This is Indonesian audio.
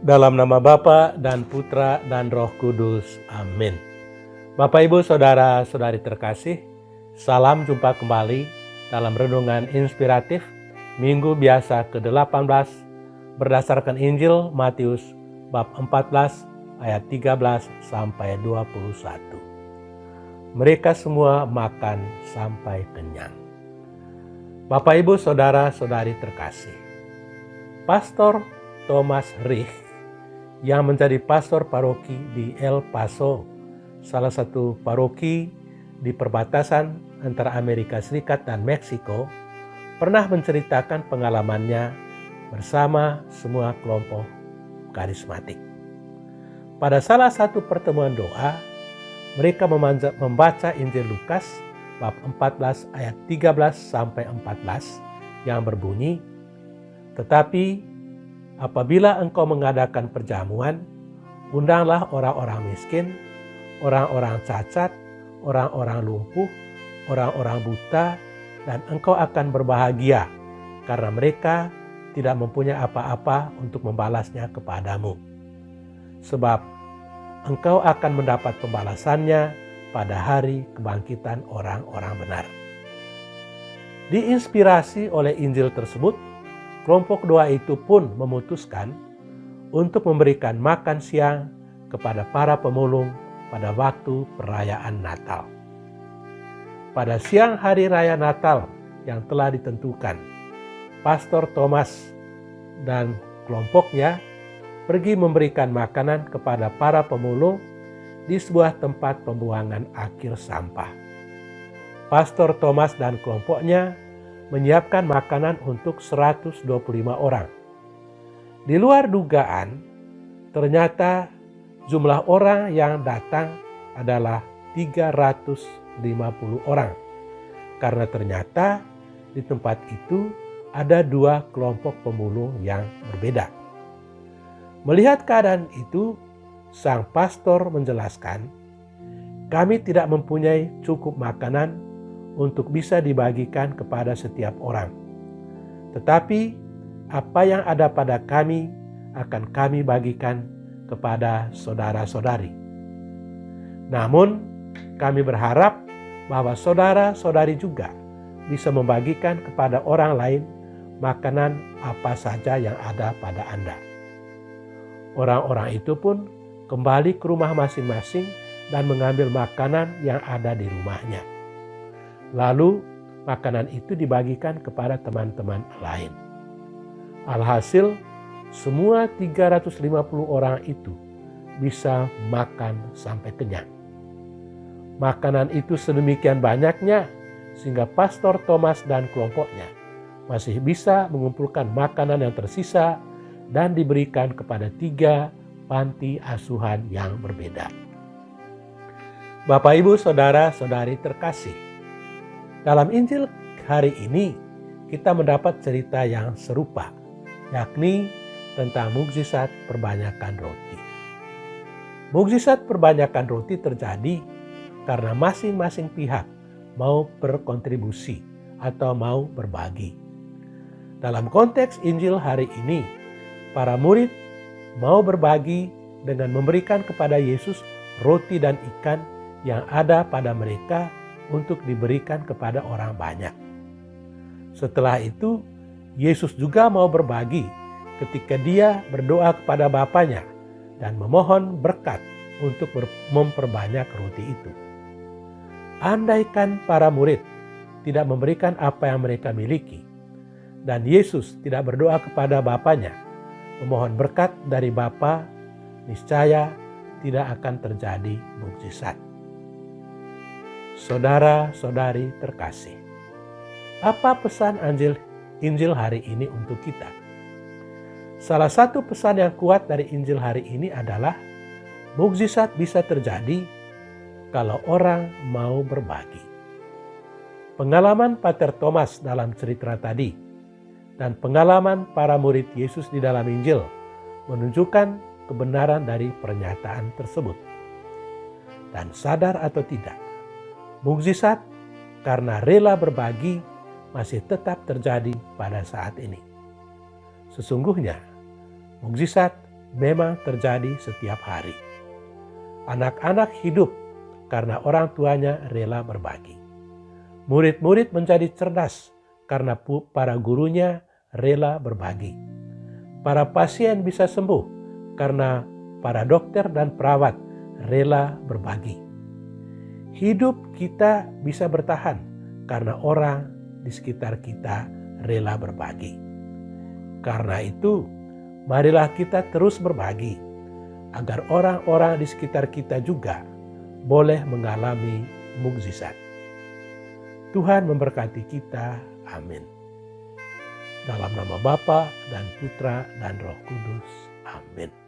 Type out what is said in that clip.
Dalam nama Bapa dan Putra dan Roh Kudus. Amin. Bapak, Ibu, Saudara-saudari terkasih, salam jumpa kembali dalam Renungan Inspiratif Minggu Biasa ke-18 berdasarkan Injil Matius bab 14 ayat 13 sampai 21. Mereka semua makan sampai kenyang. Bapak, Ibu, Saudara-saudari terkasih, Pastor Thomas Rich yang menjadi pastor paroki di El Paso, salah satu paroki di perbatasan antara Amerika Serikat dan Meksiko, pernah menceritakan pengalamannya bersama semua kelompok karismatik. Pada salah satu pertemuan doa, mereka membaca Injil Lukas bab 14 ayat 13 sampai 14 yang berbunyi, "Tetapi apabila engkau mengadakan perjamuan, undanglah orang-orang miskin, orang-orang cacat, orang-orang lumpuh, orang-orang buta, dan engkau akan berbahagia karena mereka tidak mempunyai apa-apa untuk membalasnya kepadamu. Sebab engkau akan mendapat pembalasannya pada hari kebangkitan orang-orang benar." Diinspirasi oleh Injil tersebut, kelompok doa itu pun memutuskan untuk memberikan makan siang kepada para pemulung pada waktu perayaan Natal. Pada siang hari raya Natal yang telah ditentukan, Pastor Thomas dan kelompoknya pergi memberikan makanan kepada para pemulung di sebuah tempat pembuangan akhir sampah. Pastor Thomas dan kelompoknya menyiapkan makanan untuk 125 orang. Di luar dugaan, ternyata jumlah orang yang datang adalah 350 orang. Karena ternyata di tempat itu ada dua kelompok pemulung yang berbeda. Melihat keadaan itu, sang pastor menjelaskan, "Kami tidak mempunyai cukup makanan untuk bisa dibagikan kepada setiap orang. Tetapi apa yang ada pada kami akan kami bagikan kepada saudara-saudari. Namun kami berharap bahwa saudara-saudari juga bisa membagikan kepada orang lain makanan apa saja yang ada pada Anda." Orang-orang itu pun kembali ke rumah masing-masing dan mengambil makanan yang ada di rumahnya. Lalu makanan itu dibagikan kepada teman-teman lain. Alhasil semua 350 orang itu bisa makan sampai kenyang. Makanan itu sedemikian banyaknya sehingga Pastor Thomas dan kelompoknya masih bisa mengumpulkan makanan yang tersisa dan diberikan kepada 3 panti asuhan yang berbeda. Bapak, Ibu, Saudara-saudari terkasih, dalam Injil hari ini kita mendapat cerita yang serupa, yakni tentang mukjizat perbanyakan roti. Mukjizat perbanyakan roti terjadi karena masing-masing pihak mau berkontribusi atau mau berbagi. Dalam konteks Injil hari ini, para murid mau berbagi dengan memberikan kepada Yesus roti dan ikan yang ada pada mereka untuk diberikan kepada orang banyak. Setelah itu, Yesus juga mau berbagi ketika dia berdoa kepada Bapanya dan memohon berkat untuk memperbanyak roti itu. Andaikan para murid tidak memberikan apa yang mereka miliki, dan Yesus tidak berdoa kepada Bapanya, memohon berkat dari Bapa, niscaya tidak akan terjadi mukjizat. Saudara-saudari terkasih, apa pesan Injil hari ini untuk kita? Salah satu pesan yang kuat dari Injil hari ini adalah mukjizat bisa terjadi kalau orang mau berbagi. Pengalaman Pater Thomas dalam cerita tadi dan pengalaman para murid Yesus di dalam Injil menunjukkan kebenaran dari pernyataan tersebut. Dan sadar atau tidak, mukjizat karena rela berbagi masih tetap terjadi pada saat ini. Sesungguhnya, mukjizat memang terjadi setiap hari. Anak-anak hidup karena orang tuanya rela berbagi. Murid-murid menjadi cerdas karena para gurunya rela berbagi. Para pasien bisa sembuh karena para dokter dan perawat rela berbagi. Hidup kita bisa bertahan karena orang di sekitar kita rela berbagi. Karena itu, marilah kita terus berbagi agar orang-orang di sekitar kita juga boleh mengalami mukjizat. Tuhan memberkati kita. Amin. Dalam nama Bapa dan Putra dan Roh Kudus. Amin.